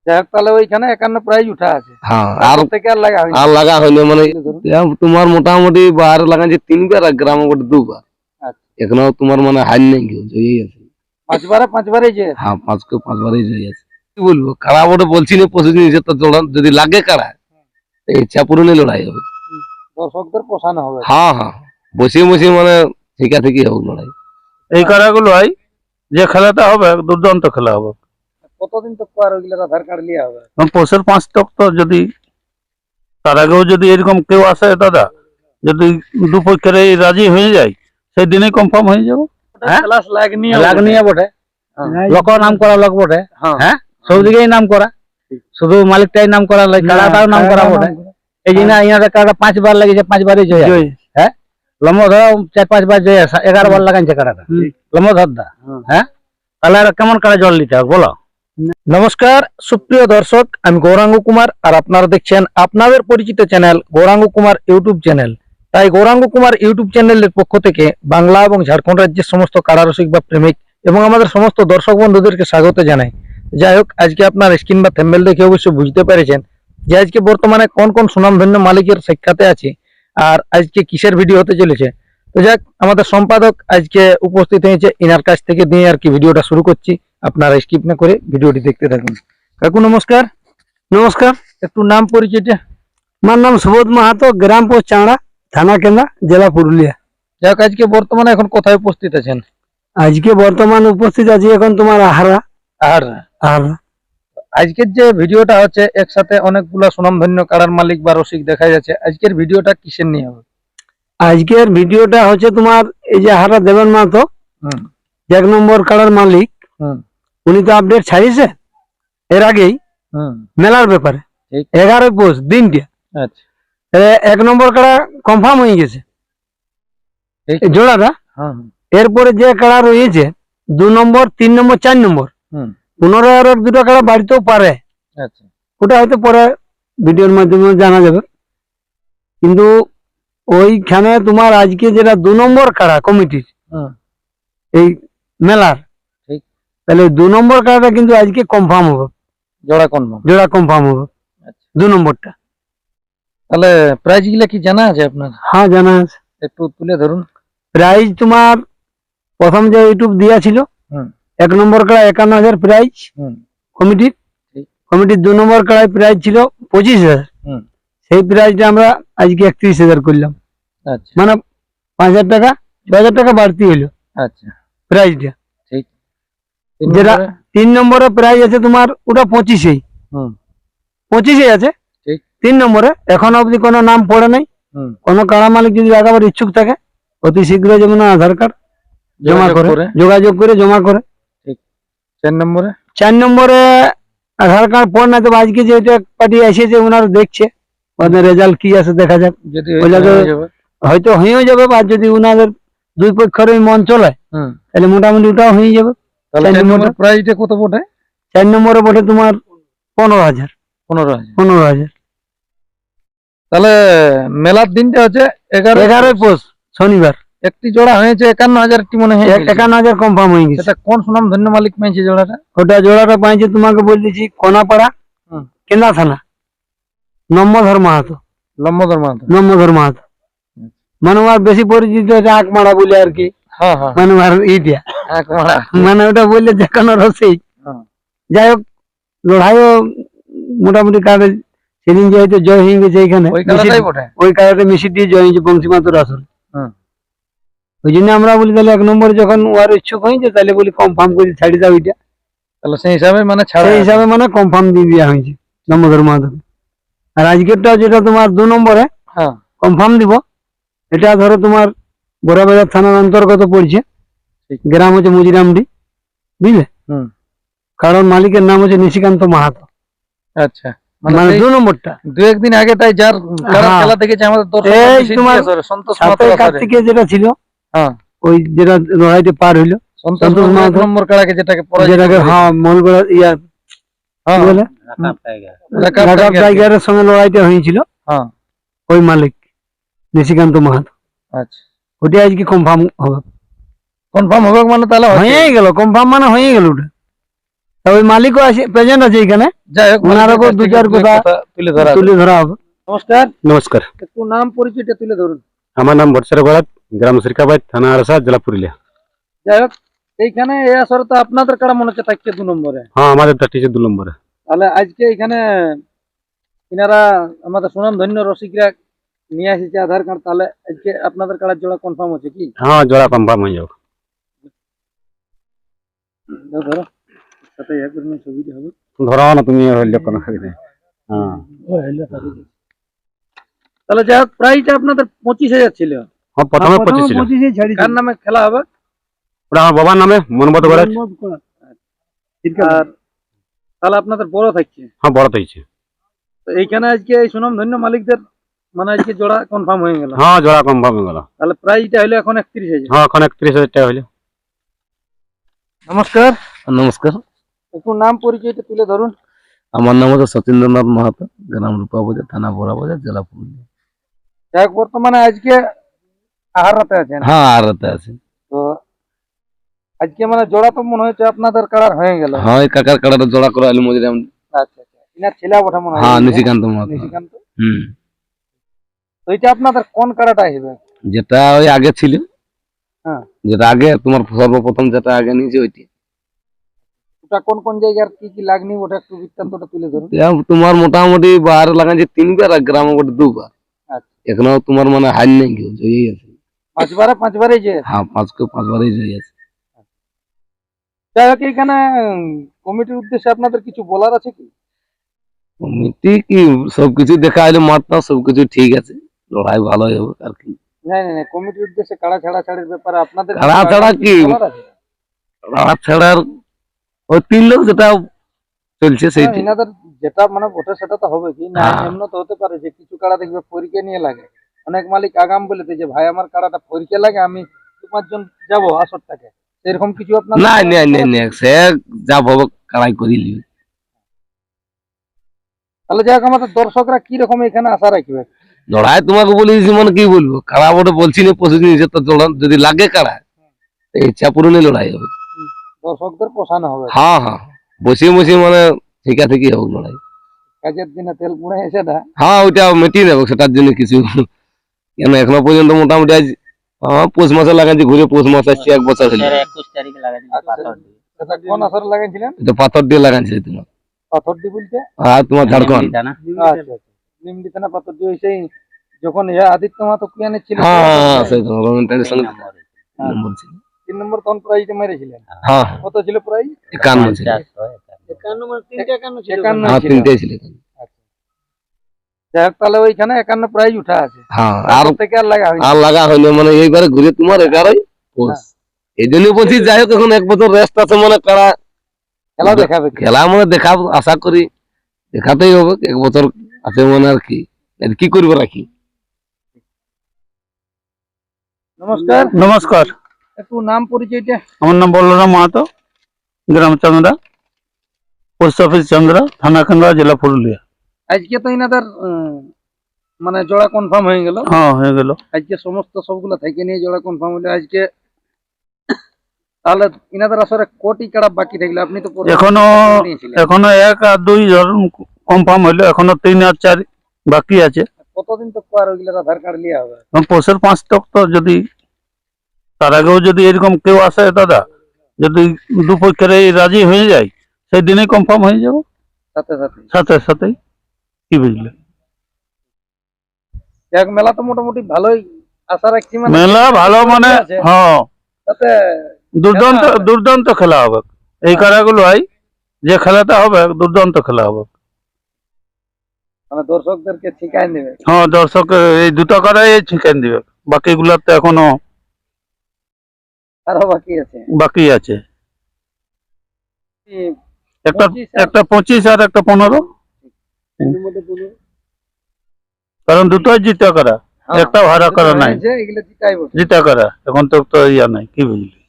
যাই হোক, তাহলে ওইখানে 51 প্রাইজ উঠা আছে। হ্যাঁ, তারপর থেকে আর লাগা হয়নি। আর লাগা হয়নি, মানে তোমার মোটামুটি বাইরে লাগাইছে 3 বার আর গ্রামে গোটে 2 বার। আচ্ছা, এখনো তোমার মানে হার নেই কেউ, জয়ী আছে। 5বারে যে হ্যাঁ, 5বারই জয়ী আছে। কি বলবো, কারা বটে বলছি না প্রতিদিন যে তো যদি লাগে কারা, ইচ্ছা পূরণে লড়াই হবে। দর্শকদের পোষানো হবে। হ্যাঁ হ্যাঁ, বসে বসে মানে ঠিকা ঠিকই হোক লড়াই। এই কারাগুলো হয় যে খেলাটা হবে দুর্দান্ত খেলা হবে। কতদিন তো আর ওইগুলোর আধার কার্ড লিয়া হবে? পৌষের 5 তক তো, যদি তার আগেও যদি এরকম কেউ আসে দাদা, যদি দুপক্ষের এই রাজি হয়ে যায় সেই দিনেই কনফার্ম হয়ে যাবে। ক্লাস লাগনিয়া লাগনিয়া বটে, লোক নাম করা লোক বটে। হ্যাঁ, সব দিকেই নাম করা, শুধু মালিকটাই নাম করা লাগে, কাড়াটাও নাম করা বটে। এই জন্য ইনাদের কাড়া 5বার লেগেছে, 5বারই জয়। হ্যাঁ, লম্বধর 4-5 বার জয়, 11 বার লাগাইছে কাড়াটা লম্বধর দা। হ্যাঁ, তাহলে আর কেমন কাড়া জল নিতে হবে বলো। নমস্কার সুপ্রিয় দর্শক, আমি গৌরাঙ্গ কুমার আর আপনারা দেখছেন আপনাদের পরিচিত channel Gauranga Kumar YouTube channel. তাই গৌরাঙ্গ কুমার ইউটিউব চ্যানেলের পক্ষ থেকে বাংলা এবং ঝাড়খণ্ড রাজ্যের সমস্ত কাড়ারসিক বা প্রেমিক এবং আমাদের সমস্ত দর্শক বন্ধুদেরকে স্বাগত জানাই। যাই হোক, আজকে আপনার স্ক্রিন বা থ্যাম্বনেল দেখে অবশ্যই বুঝতে পেরেছেন যে আজকে বর্তমানে কোন কোন সুনামধন্য মালিকের সাক্ষাতে আছে আর আজকে কিসের ভিডিও হতে চলেছে। তো যাক, আমাদের সম্পাদক আজকে উপস্থিত হয়েছে, ইনার কাছ থেকে দিয়ে আর কি ভিডিওটা শুরু করছি। আপনারা স্কিপ না করে ভিডিওটি দেখতে থাকুন। কাকু নমস্কার। নমস্কার, একটু নাম পরিচয়টা। আমার নাম সুবোধ মাহাতো, গ্রাম পোস্ট চাঁড়া, থানা কেন্দ্রা, জেলা পুরুলিয়া। যাক, আজকে বর্তমানে এখন কোথায় উপস্থিত আছেন? আজকে বর্তমান উপস্থিত আছি এখন তোমার আহারা। আর আহারা আজকের যে ভিডিওটা হচ্ছে, একসাথে অনেকগুলা সুনামধন্য কাড়ার মালিক বা রসিক দেখা যাচ্ছে। আজকের ভিডিওটা কিসের নিয়ে হবে? আজকের ভিডিওটা হচ্ছে তোমার এই যে আহারা দেবেন মাহাতো, 1 নম্বর কাড়ার মালিক, উনি তো আপডেট ছাড়িয়েছে এর আগেই মেলার ব্যাপারে। ঠিক। 11 পৌষ দিনটা আচ্ছা, 1 নম্বর কাড়া কনফার্ম হয়ে গেছে ঠিক। এই জোড়াটা। এরপরে যে কাড়া রয়েছে 2 নম্বর, 3 নম্বর, 4 নম্বর, পুনরায় আর 2টা কাড়া বাড়িতেও পারে। আচ্ছা, ওটা হয়তো পরে ভিডিওর মাধ্যমে জানা যাবে। কিন্তু ওইখানে তোমার আজকে যেটা 2 নম্বর কাড়া কমিটির এই মেলার, ঠিক। তাহলে 2 নম্বর কাড়াটা কিন্তু আজকে কনফার্ম হবে, জোড়া কনফার্ম। জোড়া কনফার্ম হবে। আচ্ছা, 2 নম্বরটা। তাহলে প্রাইজ গুলা কি জানা আছে আপনার? হ্যাঁ, জানা আছে। একটু তুলে ধরুন। প্রাইজ তোমার প্রথম যে ইউটিউব দেওয়া ছিল 1 নম্বর কাড়া 51,000 প্রাইজ কমিটির। ঠিক। কমিটির 2 নম্বর কাড়ায় প্রাইজ ছিল 25,000। সেই প্রাইজটা আমরা আজকে 31,000 করলাম। আচ্ছা, মানে 5,000 টাকা, 6,000 টাকা বাড়তি হইলো আচ্ছা, প্রাইজটা। ঠিক। যেটা 3 নম্বরে প্রাইজ আছে তোমার, ওটা 25-এই 25-এই আছে। ঠিক। 3 নম্বরে এখন অবধি কোনো নাম পড়ে নাই। কোনো কাড়া মালিক যদি লাগাবার ইচ্ছুক থাকে অতি শীঘ্র যেমন আধার কার্ড জমা করে, যোগাযোগ করে জমা করে। ঠিক। 4 নম্বরে 4 নম্বরে আধার কার্ড পড় না, তো আজকে যেটা পার্টি এসেছে ওনারা দেখছে, ওদের রেজাল্ট কি আছে দেখা যাক। যদি ওইটা তো হয়তো হয়েও যাবে, আর যদি ওনাদের 2 পক্ষের মন চলে তাহলে মোটামুটি ওটাও হয়ে যাবে। তাহলে 4 নম্বর প্রাইজটা কত পড়ে? 4 নম্বরে পড়ে তোমার 15,000। 15,000। তাহলে মেলার দিনটা হচ্ছে 11 পৌষ শনিবার। একটি জোড়া হয়েছে 51,000 টি মনে হয়। 51,000 কনফার্ম হয়ে গেছে। সেটা কোন সুনাম ধন্য মালিক পেয়েছে জোড়াটা? ওটা জোড়াটা পাইছে তোমাকে বলতেছি কোনাপাড়া, কেন্দ্রা থানা, নম্বধর মাহাতো। লম্বদর মাহাতো। নম্বধর মাহাতো মানে আর বেশি পরিচিত হচ্ছে আঁকমারা বলে আর কি। হ্যাঁ হ্যাঁ, মানে আর ইটা মানে ওটা বললে যে কোনো রসিক। যাই হোক, লড়াইও মোটামুটি কাড়ে সেদিন যে হয়তো জয় হয়ে গেছে এখানে। ওই কাড়াটা মিশি দিয়ে জয় হয়েছে বংশী মাতুর আসল। ওই জন্য আমরা বলি তাহলে 1 নম্বরে যখন ওয়ার ইচ্ছুক হয়েছে তাহলে বলি কনফার্ম করে ছাড়ি দাও ওইটা। তাহলে সেই হিসাবে মানে ছাড়া, সেই হিসাবে মানে কনফার্ম দিয়ে দেওয়া হয়েছে নম্বর মাধ্যমে। আর আজকেরটা যেটা তোমার 2 নম্বরে কনফার্ম দিব, এটা ধরো তোমার বড়াবাজার থানার অন্তর্গত পড়ছে। গ্রাম হচ্ছে মুজিরামডি, বুঝলে। কারণ মালিকের নাম হচ্ছে নিশিকান্ত মাহাতো। আচ্ছা, মানে 2 নম্বরটা 2-1 দিন আগে তাই যার খেলা দেখেছে আমাদের দর্শক তোমার সন্তোষ 7 কার্তিকে যেটা ছিল, ওই যেটা লড়াইতে পার হইলো সন্তোষ মাহাতো নম্বর কাড়াকে যেটাকে হ্যাঁ মলগড়া ইয়া বলে রাকাব টাইগারের সঙ্গে লড়াইটা হয়েছিল, ওই মালিক নিশিকান্ত মাহাতো। আচ্ছা, ওটা আজকে কনফার্ম হবে। কনফার্ম হবে মানে তাহলে হয়ে গেল, কনফার্ম মানে হয়ে গেল ওটা। তা ওই মালিকও আছে, প্রেজেন্ট আছে এখানে, যাই হোক, ওনারও দু চার কথা তুলে ধরা হবে। তুলে ধরা হবে। নমস্কার, নমস্কার, একটু নাম পরিচয়টা তুলে ধরুন। আমার নাম বৎসর বরাত, গ্রাম সিরকাবাদ, থানা আরসা, জেলা পুরুলিয়া। যাই হোক, এইখানে এই আসরে তো আপনাদের কারা মনে হচ্ছে থাকছে 2 নম্বরে। হ্যাঁ, আমাদের থাকছে 2 নম্বরে। তাহলে আজকে এখানে ইনারা আমাদের সুনাম ধন্য রসিকরা নিয়ে এসেছে আধার কার্ড, তাহলে আজকে আপনাদের কার্ড জোড়া কনফার্ম হচ্ছে কি? হ্যাঁ, জোড়া কনফার্ম হয়ে যাবে। ধরো সাথে এক করে ছবিটা হবে। ধরাও না তুমি, হইলে কোনো খাইবে। হ্যাঁ তাহলে যাই হোক, প্রাইসটা আপনাদের 25,000 ছিল। হ্যাঁ, প্রথমে 25 ছিল। 25 ছাড়ি কার নামে খেলা হবে? ওটা আমার বাবার নামে মনবত করে। আর তাহলে আপনাদের বড় থাকছে। হ্যাঁ, বড় হয়েছে। তো এইখানে আজকে এই সুনাম ধন্য মালিকদের মানে আজকে জোড়া কনফার্ম হয়ে গেল। হ্যাঁ, জোড়া কনফার্ম হয়ে গেল। তাহলে প্রাইসটা হলো এখন 31,000। হ্যাঁ, এখন 31,000 টাকা হইলো। নমস্কার, নমস্কার, একটু নাম পরিচয়টা তুলে ধরুন। আমার নাম হচ্ছে সতীন্দ্রনাথ মাহাতো, গ্রাম রূপাবাজার, থানা বড়াবাজার, জেলা পুরুলিয়া। যাই হোক, বর্তমানে আজকে আহারাতে আছেন। হ্যাঁ, আর রাতে আছে। তো আজকে মানে জোড়া তো মনে হচ্ছে আপনাদের কারার হয়ে গেল। হ্যাঁ, এই কাকার কাড়াটা জোড়া করে আলু মজুরি। আচ্ছা আচ্ছা, ইনার ছেলে ওঠা মনে হয়। হ্যাঁ, নিশিকান্ত মাহাতো। নিশিকান্ত। হুম, তো এটা আপনাদের কোন কারাটা আসবে? যেটা ওই আগে ছিল, হ্যাঁ। যেটা আগে তোমার সর্বপ্রথম যেটা আগে নিয়েছে ওইটি। ওটা কোন কোন জায়গার কি কি লাগনি ওটা একটু বৃত্তান্তটা তুলে ধরুন। তোমার মোটামুটি বাইরে লাগাইছে 3 বার আর গ্রামে গোটে 2 বার। আচ্ছা, এখনো তোমার মানে হার নেই কেউ, জয়ই আছে। 5বারে যে। হ্যাঁ, 5বারই জয়ী আছে। যাই হোক, এখানে কমিটির উদ্দেশ্যে আপনাদের কিছু বলার আছে কি? কমিটি কি সবকিছু দেখা হলো, মাত্রা সবকিছু ঠিক আছে, লড়াই ভালোই হবে আর কি। না না না, কমিটির উদ্দেশ্যে কাড়া ছাড়াছাড়ির ব্যাপারে আপনাদের কাড়া ছাড়া কি? বলার আছে? লড়া ছাড়ার ওই 3 লোক যেটা চলছে হ্যাঁ, সেইটি। এনাদের যেটা মানে ওঠে সেটা তো হবে কি না, হ্যাঁ। এমন তো হতে পারে যে কিছু কাড়া দেখবে পরীক্ষা নিয়ে লাগে। অনেক মালিক আগাম বলেছে যে ভাই আমার কাড়াটা পরীক্ষা লাগে, আমি 2-5 জন যাবো আসরটাকে, এরকম কিছু আপনার? না না না না, সে যা ভাবো কাড়াই করি লিবে। তাহলে যাই হোক, আমাদের দর্শকরা কি রকম এখানে আশা রাখবে? লড়াই তোমাকে বলি মানে কি বলবো, কাড়া বটে বলছি না প্রতিদিন তো যদি লাগে কাড়া, তো ইচ্ছা পূরণে লড়াই হবে। দর্শকদের পোষানো হবে। হ্যাঁ হ্যাঁ, বসে বসে মানে ঠিকা থেকে হোক লড়াই। কাজের দিনে তেল পুড়ে এসে না। হ্যাঁ, ওইটা মিটিয়ে নেবো, সেটার জন্য কিছু কেন এখনো পর্যন্ত মোটামুটি আজ পৌষ মাসে লাগাচ্ছি, ঘুরে পৌষ মাস আসছে 1 বছর হলো। সেটা কোন আসরে লাগাইছিলেন? এটা পাথর দিয়ে লাগাচ্ছি তোমার, পাথরডি বলতে? আর তোমার ঝাড়খণ্ড। আচ্ছা আচ্ছা, নিমডিতে না পাথরডি ওই সেই যখন আদিত্য মাহাতো কুয়ানে ছিল। হ্যাঁ, সেই তোমার গভর্নমেন্টের সঙ্গে নম্বর ছিল। 3 নম্বর তখন প্রাইজটা মেরেছিলেন। হ্যাঁ, কত ছিল প্রাইজ? 51 ছিল। 51 মানে 3টা 51 ছিল। হ্যাঁ, 3টাই ছিল। যাই হোক, তাহলে ওইখানে 51 প্রাইজ উঠা আছে। হ্যাঁ, আর তারপর থেকে আর লাগা হয়নি। আর লাগা হইলো মানে এইবারে ঘুরে তোমার 11ই পৌষ। এই জন্য বলছি যাই হোক, এখন 1 বছর রেস্ট আছে মানে কারা খেলা দেখাবে কি? খেলা মানে দেখা আশা করি দেখাতেই হবে। 1 বছর আছে মানে আর কি, কি করবো রাখি। নমস্কার, নমস্কার, একটু নাম পরিচয়টা। আমার নাম বলরাম মাহাতো, গ্রাম চান্দরা, পোস্ট অফিস চান্দরা, থানা খান্দা, জেলা পুরুলিয়া। আজকে তো ইনাদের মানে জোড়া কনফার্ম হয়ে গেল। হ্যাঁ, হয়ে গেল। আজকে সমস্ত সবগুলা থেকে নিয়ে জোড়া কনফার্ম হলো আজকে। তাহলে ইনাদের আসলে কোটি কাড়া বাকি থাকলো? আপনি তো প্রথম এখনো নিয়েছিলেন। এখনো 1 আর 2 কনফার্ম হইলো, এখনো 3 আর 4 বাকি আছে। কতদিন তো আর ওইগুলোর আধার কার্ড লিয়া হবে? এবং পৌষের 5 তক তো, যদি তার আগেও যদি এরকম কেউ আসে দাদা, যদি দুপক্ষের এই রাজি হয়ে যায়, সেই দিনেই কনফার্ম হয়ে যাবো সাথে সাথে। সাথে সাথেই। কি বুঝলে? এক মেলা তো মোটামুটি ভালোই আশা রাখছি। মানে মেলা ভালো মানে আছে, হ্যাঁ, তাতে দুর্দান্ত খেলা হবে। দুর্দান্ত খেলা হবে। এই খেলাগুলো হয়, যে খেলাটা হবে দুর্দান্ত খেলা হবে। মানে দর্শকদেরকে শিখাই দেবে। হ্যাঁ, দর্শক এই 2টা করাই চিকেন দিবে, বাকিগুলাতে এখনো আরো বাকি আছে। বাকি আছে। কি একটা 25 আর- একটা 25 আর একটা 15, এর মধ্যে বলুন। কারণ দুটোই জিতা করা, হ্যাঁ, একটা ভাড়া করা নাই, হয়েছে, এগুলো জিতাই বটে। জিতা করা এখন তো তো ইয়া নাই। কি বুঝলি?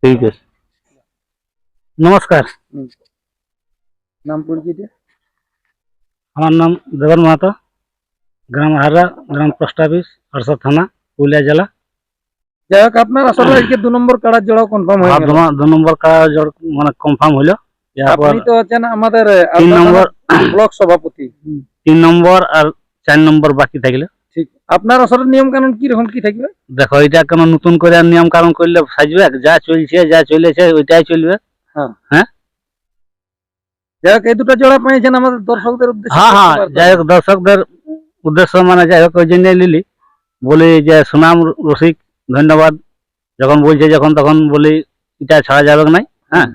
ঠিক আছে, নমস্কার। নাম পরিচয়টা? আমার নাম দেবন মাহাতো, গ্রাম হারা, গ্রাম পোস্ট অফিস, আরসা থানা, পুরুলিয়া জেলা। যাই হোক আপনার আসলে আজকে 2 নম্বর কাড়ার জোড়াও কনফার্ম হয়ে গেল। 2 নম্বর কাড়া মানে কনফার্ম হইলো। এরপর আপনি তো হচ্ছেন আমাদের 3 নম্বর ব্লক সভাপতি। 3 নম্বর আর 4 নম্বর বাকি থাকলে। ঠিক, আপনার আসলে নিয়ম কানুন কি রকম কি থাকবে? দেখো এটা কেন নতুন করে আর নিয়ম কানুন করলে সাজবে, যা চলছে যা চলেছে ওইটাই চলবে। যাই হোক এই দুটো জোড়া পেয়েছেন আমাদের দর্শকদের উদ্দেশ্যে। হ্যাঁ হ্যাঁ, যাই হোক দর্শকদের উদ্দেশ্য মানে যাই হোক ওই জন্য লিলি বলি যে সুনাম রসিক ধন্যবাদ, যখন বলছে যখন তখন বলি এটা ছাড়া যাবে না। হ্যাঁ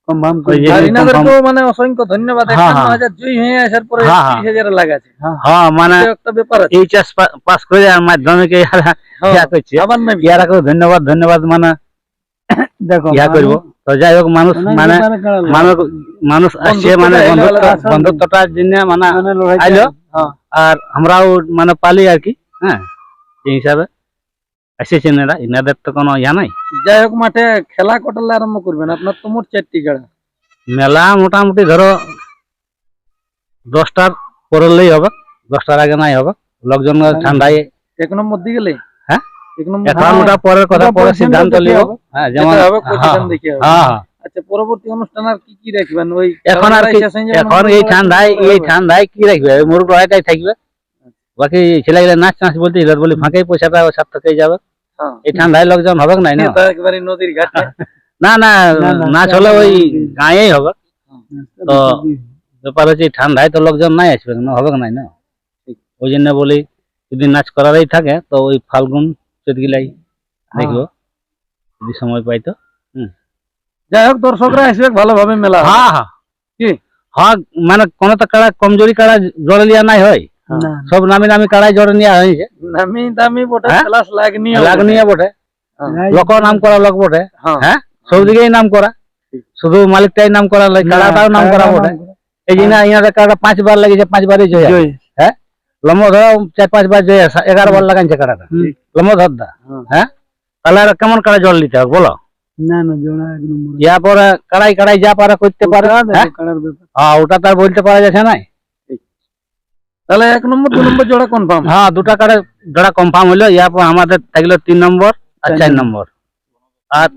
কনফার্ম ওই যে আর confirm- ইনাদেরকেও মানে অসংখ্য ধন্যবাদ। হ্যাঁ, 51,000 জয়ী হয়ে আসার পরে হ্যাঁ, হ্যাঁ। 30,000 লাগাছে। হ্যাঁ মানে এটা একটা ব্যাপার আছে। এইচএস পাস করে আর মাধ্যমিকে ইয়া করছে, আবার নেবে। ইয়ারাকেও ধন্যবাদ মানে দেখো ইয়া করবো। তো যাই হোক মানুষ মানে মানুষ আসছে মানে বন্ধুত্বটার জন্য মানে আইলো, আর আমরাও মানে পালি আর কি। হ্যাঁ এই হিসাবে এসেছেন এরা, এনাদের তো কোনো ইয়া নাই। যাই হোক মাঠে খেলা কটালে আরম্ভ করবেন? আপনার তো মোট 4টি গাড়া। মেলা মোটামুটি ধরো 10টার পরেলেই হবে, 10টার আগে নাই হবে। লোকজন ঠান্ডায় 1 নম্বর দিয়ে গেলে? হ্যাঁ? 1 নম্বর এখন ওটা পরের কথা, পরে সিদ্ধান্ত নিব। হ্যাঁ যেমন যেটা হবে হ্যাঁ position দেখে হবে। হ্যাঁ। আচ্ছা, পরবর্তী অনুষ্ঠান আর কি কি রাখবেন? ওই এখন আর কি, এখন এই ঠান্ডায় কি রাখবে, মুরগ লড়াইটাই থাকবে। বাকি ছেলেগুলো নাচ নাচ বলতে বলি ফাঁকাই পয়সাটা সার্থকই যাবে। এই ঠান্ডায় লোকজন হবে না না? একেবারে নদীর ঘাটে। না না, নাচ হলে ওই গাঁয়েই হবে। তো ব্যাপার হচ্ছে এই ঠান্ডায় তো লোকজন নাই আসবে না, হবে না না। ওই জন্য বলি যদি নাচ করারই থাকে তো ওই ফাল্গুন চৈত গিলাই দেখবো যদি সময় পাই তো। যাই হোক দর্শকরা আসবে ভালোভাবে মেলা হবে। হ্যাঁ হ্যাঁ কি? হ্যাঁ মানে কোনো তো কাড়া কমজোরি কাড়া জড়ে লিয়া নাই হয়, সব নামি নামি কাড়াই জড়ে নেওয়া হয়েছে। নামি দামি বটে, হ্যাঁ? প্লাস লাগনিও লাগনিয়া বটে, লোক নাম করা লোক বটে। হ্যাঁ সব দিকেই নাম করা, শুধু মালিকটাই নাম করা লাগে, কাড়াটাও নাম করা বটে। এই জন্য ইনাদের কাড়া 5 বার লেগেছে, 5 বারই জয়। হ্যাঁ লম্ব ধরো 4-5 বার জয়, 11 বার লাগাইছে কাড়াটা লম্ব ধরদা। হ্যাঁ তাহলে আর কেমন কাড়া জল নিতে হবে বলো? না না জোড়া 1 নম্বর ইয়া পরে কাড়াই যা পারা করতে পারে। হ্যাঁ? কাড়ার ব্যাপার। হ্যাঁ ওটা তার বলতে পারা যাচ্ছে না। তাহলে 1 নম্বর 2 নম্বর জোড়া কনফার্ম। হ্যাঁ দুটা কাড়া জোড়া কনফার্ম হইলো। ইয়ার পর আমাদের থাকলো 3 নম্বর আর 4 নম্বর। আর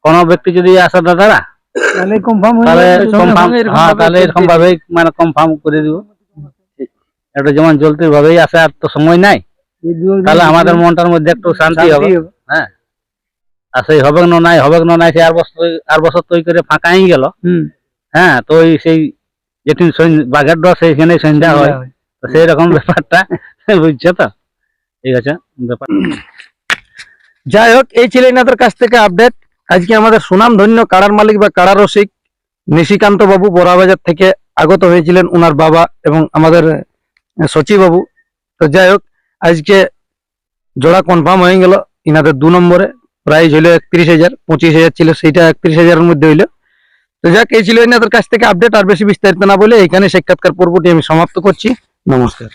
কোন ব্যক্তি যদি আসে দাদা তাহলে কনফার্ম হয়ে তাহলে যাবে। কনফার্ম, হ্যাঁ তাহলে এরকম ভাবেই মানে কনফার্ম করে দিব। একটু যেমন জলদির ভাবেই আসে, আর তো সময় নাই, এই দু একদিন তাহলে আমাদের মনটার মধ্যে একটু শান্তি হবে। হ্যাঁ আর সেই হবে না নাই সে আর বছর তৈরি করে ফাঁকাই গেল। হ্যাঁ তো ওই সেই যেদিন বাঘের ডর সেইখানে সন্ধ্যা হয়, তো সেই রকম ব্যাপারটা বুঝছো তো? ঠিক আছে ব্যাপার। যাই হোক এই ছিল এনাদের কাছ থেকে আপডেট। আজকে আমাদের সুনাম ধন্য কাড়ার মালিক বা কাড়া রসিক নিশিকান্ত বাবু বড়াবাজার থেকে আগত হয়েছিলেন, ওনার বাবা এবং আমাদের সচিব বাবু। তো যাই হোক আজকে জোড়া কনফার্ম হয়ে গেল। ইনাদের 2 নম্বরে প্রাইজ হইলো 31,000, 25,000 ছিল সেইটা 31,000 এর মধ্যে হইলো। তো যাক এই ছিল এনাদের কাছ থেকে আপডেট। আর বেশি বিস্তারিত না বলে এখানে সাক্ষাৎকার পর্বটি আমি সমাপ্ত করছি। নমস্কার।